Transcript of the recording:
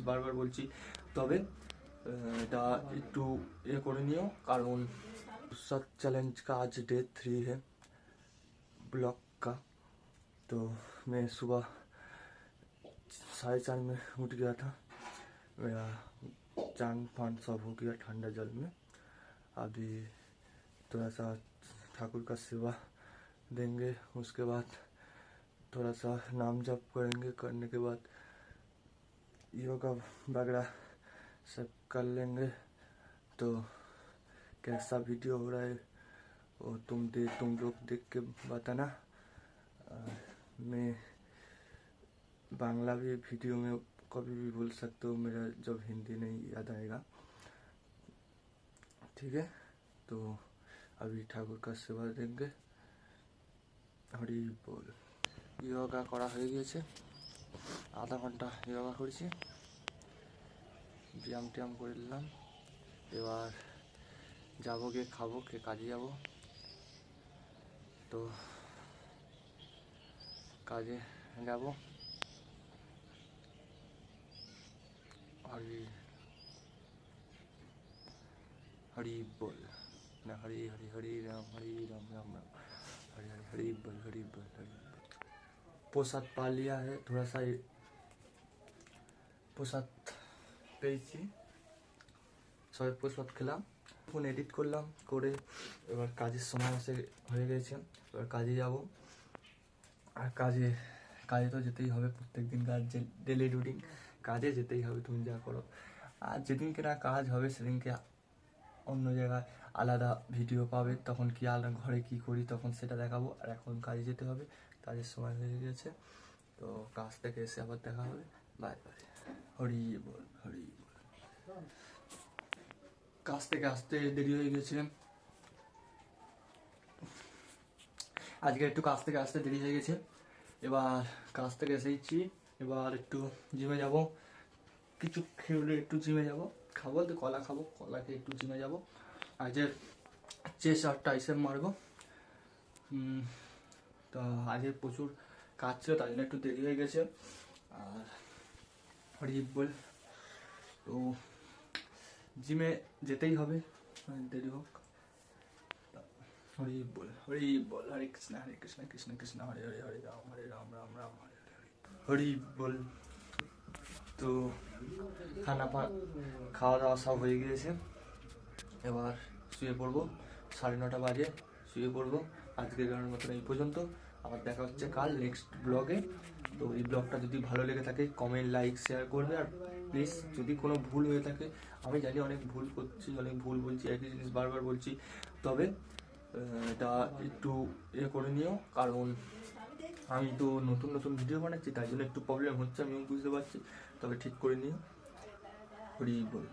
বারবার বলছি, তবে এটা একটू ये করে নিও, কারণ सब चैलेंज का आज डे 3 है ब्लॉग का। तो मैं सुबह 4:30 में उठ गया था, मेरा चांग फान सब हो गया ठंडा जल में। अभी थोड़ा सा ठाकुर का सेवा देंगे, उसके बाद थोड़ा सा नाम जप करेंगे, करने के बाद योगा वगैरह सब कर लेंगे। तो कैसा वीडियो हो रहा है वो तुम लोग देख के बताना। मैं बांग्ला भी वीडियो में कभी भी बोल सकते हो, मेरा जब हिंदी नहीं याद आएगा, ठीक है। तो अभी ठाकुर का सेवा देंगे। हरि बोल। योगा करा হয়ে গিয়েছে, आधा घंटा योगा করেছি, ব্যায়াম ট্যায়াম করে নিলাম। এবার যাবো, গিয়ে খাবো, খেয়ে কাজে যাবো। তো কাজে যাবো। हरि हरि बोल ना, हरि हरि हरि राम राम राम, हरि हरि हरि बोल हरि बोल हरि बोल। प्रसाद पा लिया है, थोड़ा सा प्रसाद পেয়েছি, সবাই প্রসাদ খেলাম, ফোন এডিট করলাম, করে এবার কাজের সময় হয়ে গেছে, এবার কাজে যাব। আর কাজে তো যেতেই হবে, প্রত্যেক দিন কাজ, ডেলি রুটিন, কাজে যেতেই হবে, তুমি যা করো। আর যেদিনকে না কাজ হবে সেদিনকে অন্য জায়গায় আলাদা ভিডিও পাবে, তখন কি আলাদা ঘরে কি করি তখন সেটা দেখাবো। আর এখন কাজে যেতে হবে, কাজের সময় হয়ে গেছে, তো কাজ থেকে এসে আবার দেখা হবে। Bye bye. হরি বল হরি বল। কাজ থেকে আসতে দেরি হয়ে গেছে, আজকে একটু কাজ থেকে আসতে দেরি হয়ে গেছে। এবার কাজ থেকে এসেছি, এবার একটু জিমে যাব, কিছু খেলে একটু জিমে যাব, খাবো বলতে কলা খাবো, কলা খেয়ে একটু জিমে যাব। আজের চেস্ট আর ট্রাইসেপ মারবো। তো আজকে প্রচুর কাজ ছিল, তাই জন্য একটু দেরি হয়ে গেছে। আর হরি বল, তো জিমে যেতেই হবে, দেরি হোক। হরি বল হরি বল, হরে কৃষ্ণ কৃষ্ণ কৃষ্ণ হরে হরে, হরে রাম রাম রাম হরে হরে, হরি বল। তো খাওয়া দাওয়া সব হয়ে গিয়েছে, এবার শুয়ে পড়বো। 9:30 বাজে, শুয়ে পড়বো। আজকের গানের মতন এই পর্যন্ত, আবার দেখা হচ্ছে কাল নেক্সট ব্লগে। তো এই ব্লগটা যদি ভালো লেগে থাকে কমেন্ট, লাইক, শেয়ার করবে। আর প্লিজ যদি কোনো ভুল হয়ে থাকে, আমি জানি অনেক ভুল করছি, অনেক ভুল বলছি, একই জিনিস বারবার বলছি, তবে এটা একটু করে নিও, কারণ আমি তো নতুন ভিডিও বানাচ্ছি, তাই জন্য একটু প্রবলেম হচ্ছে, আমিও বুঝতে পারছি, তবে ঠিক করে নিও। হরি বল।